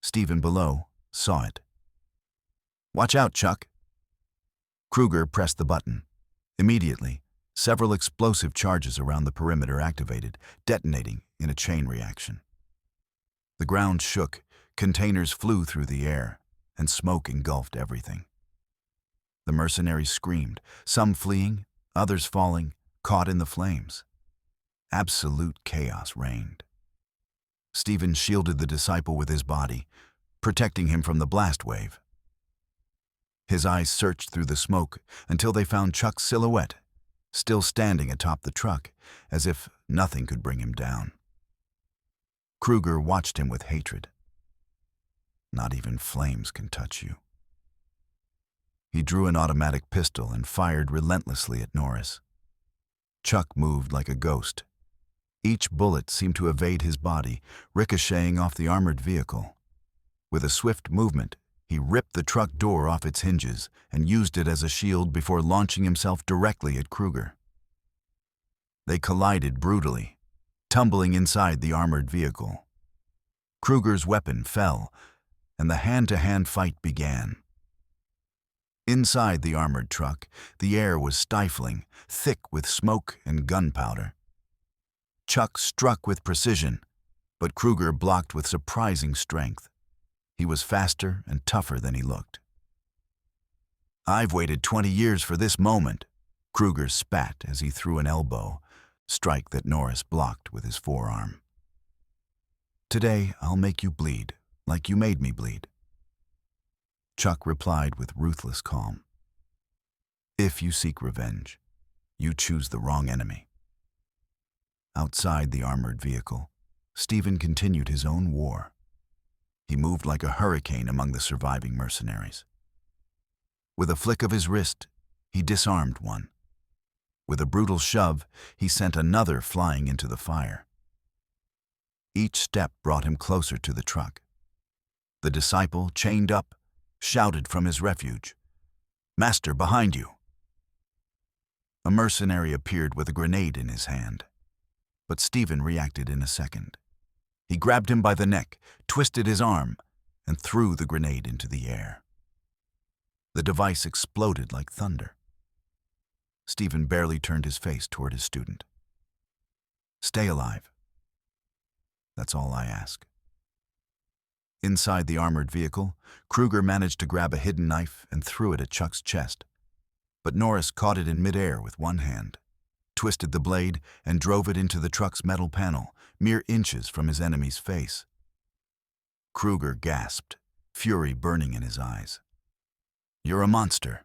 Stephen below saw it. "Watch out, Chuck." Kruger pressed the button. Immediately, several explosive charges around the perimeter activated, detonating in a chain reaction. The ground shook, containers flew through the air, and smoke engulfed everything. The mercenaries screamed, some fleeing, others falling, caught in the flames. Absolute chaos reigned. Stephen shielded the disciple with his body, protecting him from the blast wave. His eyes searched through the smoke until they found Chuck's silhouette, still standing atop the truck, as if nothing could bring him down. Kruger watched him with hatred. "Not even flames can touch you." He drew an automatic pistol and fired relentlessly at Norris. Chuck moved like a ghost. Each bullet seemed to evade his body, ricocheting off the armored vehicle. With a swift movement, he ripped the truck door off its hinges and used it as a shield before launching himself directly at Kruger. They collided brutally, tumbling inside the armored vehicle. Kruger's weapon fell, and the hand-to-hand fight began. Inside the armored truck, the air was stifling, thick with smoke and gunpowder. Chuck struck with precision, but Kruger blocked with surprising strength. He was faster and tougher than he looked. "I've waited 20 years for this moment," Kruger spat as he threw an elbow, strike that Norris blocked with his forearm. "Today, I'll make you bleed, like you made me bleed." Chuck replied with ruthless calm. "If you seek revenge, you choose the wrong enemy." Outside the armored vehicle, Stephen continued his own war. He moved like a hurricane among the surviving mercenaries. With a flick of his wrist, he disarmed one. With a brutal shove, he sent another flying into the fire. Each step brought him closer to the truck. The disciple, chained up, shouted from his refuge, "Master, behind you!" A mercenary appeared with a grenade in his hand, but Stephen reacted in a second. He grabbed him by the neck, twisted his arm, and threw the grenade into the air. The device exploded like thunder. Stephen barely turned his face toward his student. "Stay alive. That's all I ask." Inside the armored vehicle, Kruger managed to grab a hidden knife and threw it at Chuck's chest. But Norris caught it in midair with one hand, twisted the blade, and drove it into the truck's metal panel, mere inches from his enemy's face. Kruger gasped, fury burning in his eyes. "You're a monster."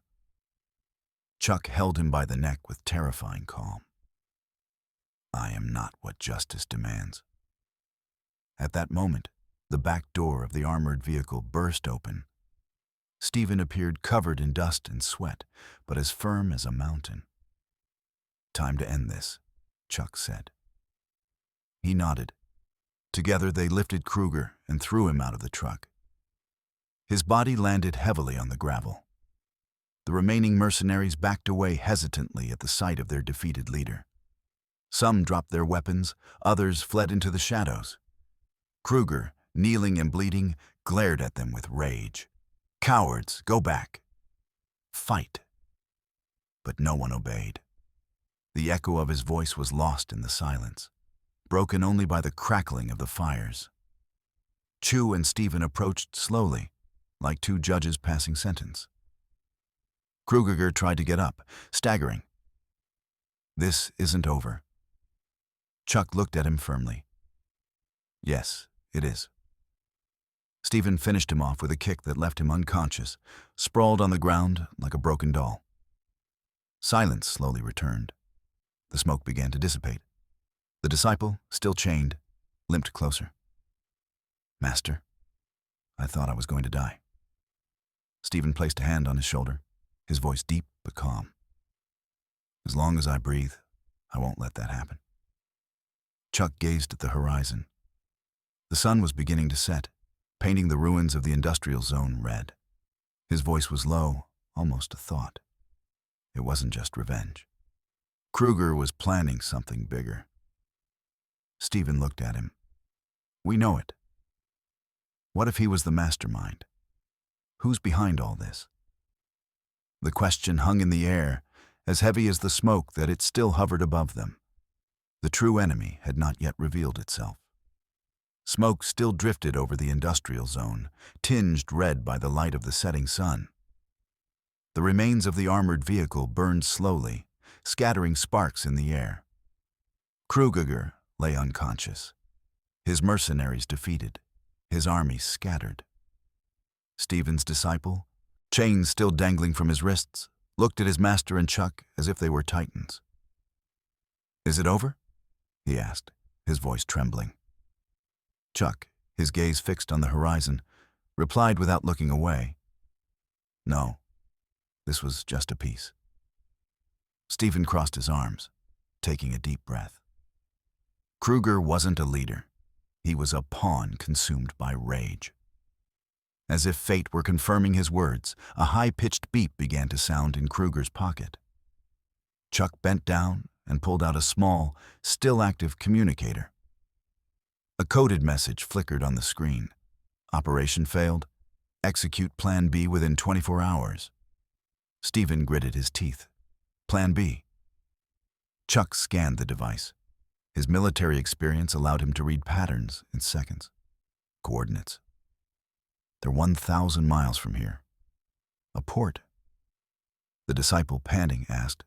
Chuck held him by the neck with terrifying calm. "I am not what justice demands." At that moment, the back door of the armored vehicle burst open. Stephen appeared covered in dust and sweat, but as firm as a mountain. "Time to end this," Chuck said. He nodded. Together they lifted Kruger and threw him out of the truck. His body landed heavily on the gravel. The remaining mercenaries backed away hesitantly at the sight of their defeated leader. Some dropped their weapons, others fled into the shadows. Kruger, kneeling and bleeding, glared at them with rage. "Cowards, go back. Fight." But no one obeyed. The echo of his voice was lost in the silence, broken only by the crackling of the fires. Chu and Stephen approached slowly, like two judges passing sentence. Kruger tried to get up, staggering. "This isn't over." Chuck looked at him firmly. "Yes, it is." Stephen finished him off with a kick that left him unconscious, sprawled on the ground like a broken doll. Silence slowly returned. The smoke began to dissipate. The disciple, still chained, limped closer. "Master, I thought I was going to die." Stephen placed a hand on his shoulder, his voice deep but calm. "As long as I breathe, I won't let that happen." Chuck gazed at the horizon. The sun was beginning to set, painting the ruins of the industrial zone red. His voice was low, almost a thought. It wasn't just revenge. Kruger was planning something bigger. Stephen looked at him. "We know it. What if he was the mastermind? Who's behind all this?" The question hung in the air, as heavy as the smoke that it still hovered above them. The true enemy had not yet revealed itself. Smoke still drifted over the industrial zone, tinged red by the light of the setting sun. The remains of the armored vehicle burned slowly, scattering sparks in the air. Kruger lay unconscious, his mercenaries defeated, his army scattered. Stephen's disciple, chains still dangling from his wrists, looked at his master and Chuck as if they were titans. "Is it over?" he asked, his voice trembling. Chuck, his gaze fixed on the horizon, replied without looking away. "No, this was just a piece." Stephen crossed his arms, taking a deep breath. Kruger wasn't a leader. He was a pawn consumed by rage. As if fate were confirming his words, a high-pitched beep began to sound in Kruger's pocket. Chuck bent down and pulled out a small, still-active communicator. A coded message flickered on the screen. "Operation failed. Execute Plan B within 24 hours. Stephen gritted his teeth. "Plan B." Chuck scanned the device. His military experience allowed him to read patterns in seconds. Coordinates. They're 1,000 miles from here. A port. The disciple, panting, asked,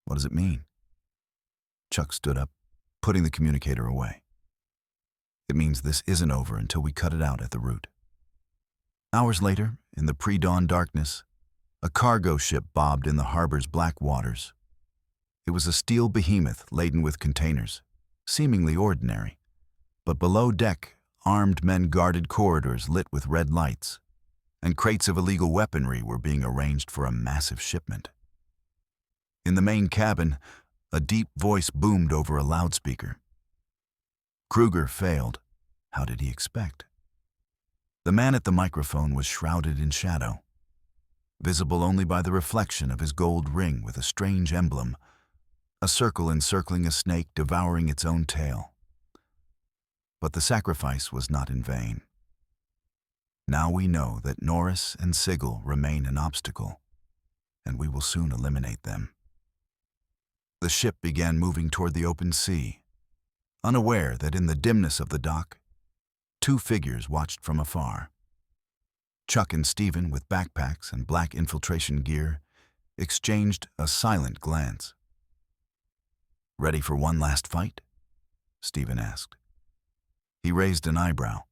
"What does it mean?" Chuck stood up, putting the communicator away. "It means this isn't over until we cut it out at the root." Hours later, in the pre-dawn darkness, a cargo ship bobbed in the harbor's black waters. It was a steel behemoth laden with containers, seemingly ordinary, but below deck, armed men guarded corridors lit with red lights, and crates of illegal weaponry were being arranged for a massive shipment. In the main cabin, a deep voice boomed over a loudspeaker. Kruger failed. How did he expect? The man at the microphone was shrouded in shadow, visible only by the reflection of his gold ring with a strange emblem, a circle encircling a snake devouring its own tail. But the sacrifice was not in vain. Now we know that Norris and Sigel remain an obstacle, and we will soon eliminate them. The ship began moving toward the open sea, unaware that in the dimness of the dock, two figures watched from afar. Chuck and Stephen, with backpacks and black infiltration gear, exchanged a silent glance. "Ready for one last fight?" Stephen asked. He raised an eyebrow.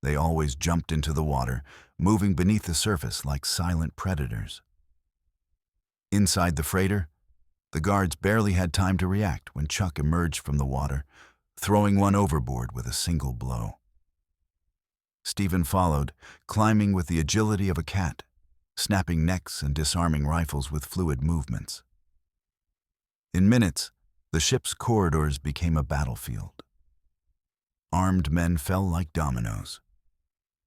They always jumped into the water, moving beneath the surface like silent predators. Inside the freighter, the guards barely had time to react when Chuck emerged from the water, throwing one overboard with a single blow. Stephen followed, climbing with the agility of a cat, snapping necks and disarming rifles with fluid movements. In minutes, The ship's corridors became a battlefield. Armed men fell like dominoes.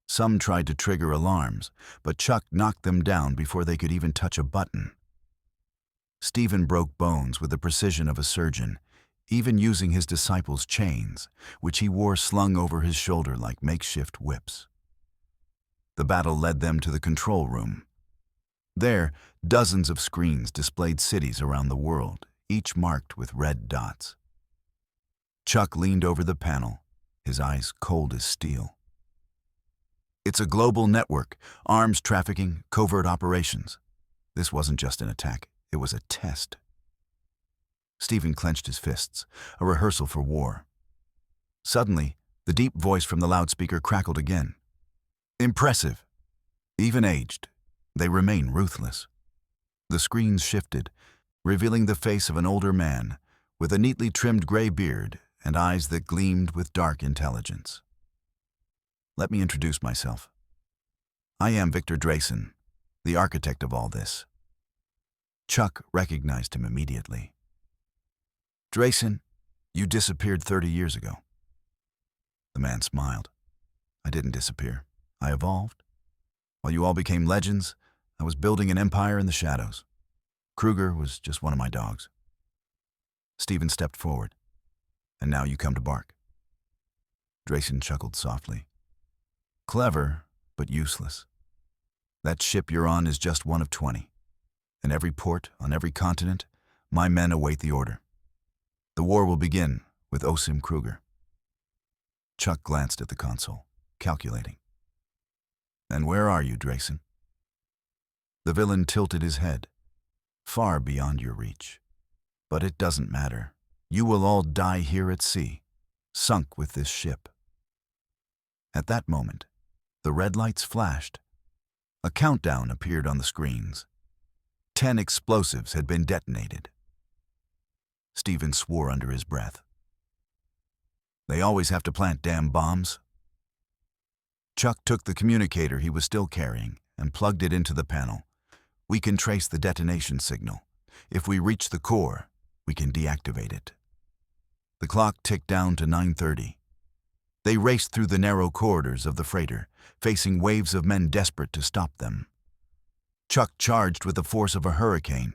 Some tried to trigger alarms, but Chuck knocked them down before they could even touch a button. Stephen broke bones with the precision of a surgeon, even using his disciples' chains, which he wore slung over his shoulder like makeshift whips. The battle led them to the control room. There, dozens of screens displayed cities around the world, each marked with red dots. Chuck leaned over the panel, his eyes cold as steel. It's a global network, arms trafficking, covert operations. This wasn't just an attack, it was a test. Stephen clenched his fists, a rehearsal for war. Suddenly, the deep voice from the loudspeaker crackled again. Impressive. Even aged, they remain ruthless. The screens shifted, revealing the face of an older man with a neatly trimmed gray beard and eyes that gleamed with dark intelligence. Let me introduce myself. I am Victor Drayson, the architect of all this. Chuck recognized him immediately. Drayson, you disappeared 30 years ago. The man smiled. I didn't disappear. I evolved. While you all became legends, I was building an empire in the shadows. Kruger was just one of my dogs. Stephen stepped forward. And now you come to bark. Drayson chuckled softly. Clever, but useless. That ship you're on is just one of 20. In every port, on every continent, my men await the order. The war will begin with Osim Kruger. Chuck glanced at the console, calculating. And where are you, Drayson? The villain tilted his head, far beyond your reach. But it doesn't matter. You will all die here at sea, sunk with this ship. At that moment, the red lights flashed. A countdown appeared on the screens. 10 explosives had been detonated. Stephen swore under his breath. They always have to plant damn bombs. Chuck took the communicator he was still carrying and plugged it into the panel. We can trace the detonation signal. If we reach the core, we can deactivate it. The clock ticked down to 9:30. They raced through the narrow corridors of the freighter, facing waves of men desperate to stop them. Chuck charged with the force of a hurricane,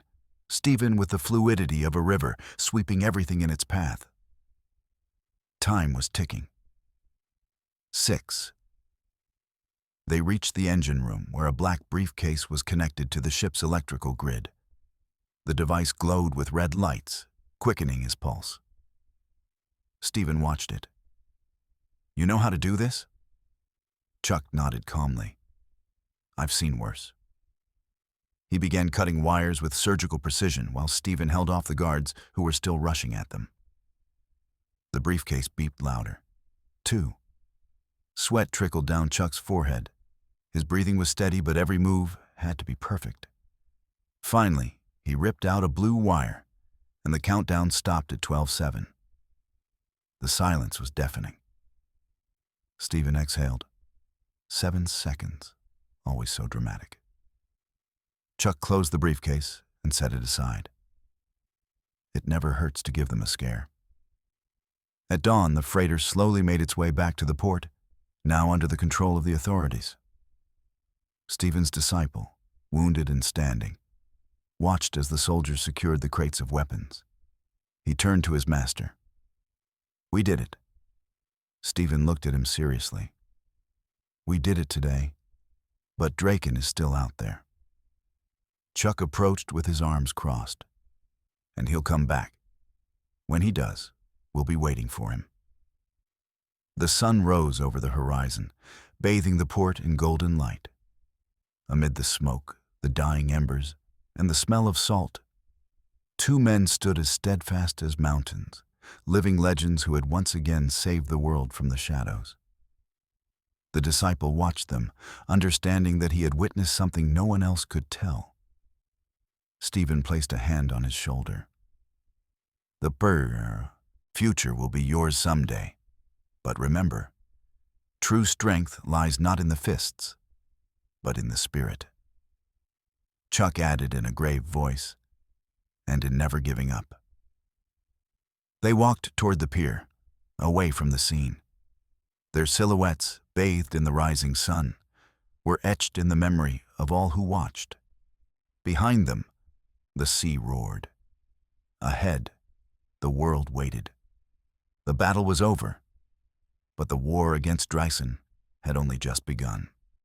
Stephen with the fluidity of a river, sweeping everything in its path. Time was ticking. 6. They reached the engine room, where a black briefcase was connected to the ship's electrical grid. The device glowed with red lights, quickening his pulse. Stephen watched it. You know how to do this? Chuck nodded calmly. I've seen worse. He began cutting wires with surgical precision while Stephen held off the guards who were still rushing at them. The briefcase beeped louder. 2. Sweat trickled down Chuck's forehead. His breathing was steady, but every move had to be perfect. Finally, he ripped out a blue wire, and the countdown stopped at 12:07. The silence was deafening. Stephen exhaled. 7 seconds, always so dramatic. Chuck closed the briefcase and set it aside. It never hurts to give them a scare. At dawn, the freighter slowly made its way back to the port, now under the control of the authorities. Stephen's disciple, wounded and standing, watched as the soldiers secured the crates of weapons. He turned to his master. We did it. Stephen looked at him seriously. We did it today, but Draken is still out there. Chuck approached with his arms crossed. And he'll come back. When he does, we'll be waiting for him. The sun rose over the horizon, bathing the port in golden light. Amid the smoke, the dying embers, and the smell of salt, 2 men stood as steadfast as mountains, living legends who had once again saved the world from the shadows. The disciple watched them, understanding that he had witnessed something no one else could tell. Stephen placed a hand on his shoulder. The future will be yours someday. But remember, true strength lies not in the fists, but in the spirit. Chuck added in a grave voice, and in never giving up. They walked toward the pier, away from the scene. Their silhouettes, bathed in the rising sun, were etched in the memory of all who watched. Behind them, the sea roared. Ahead, the world waited. The battle was over, but the war against Dryson had only just begun.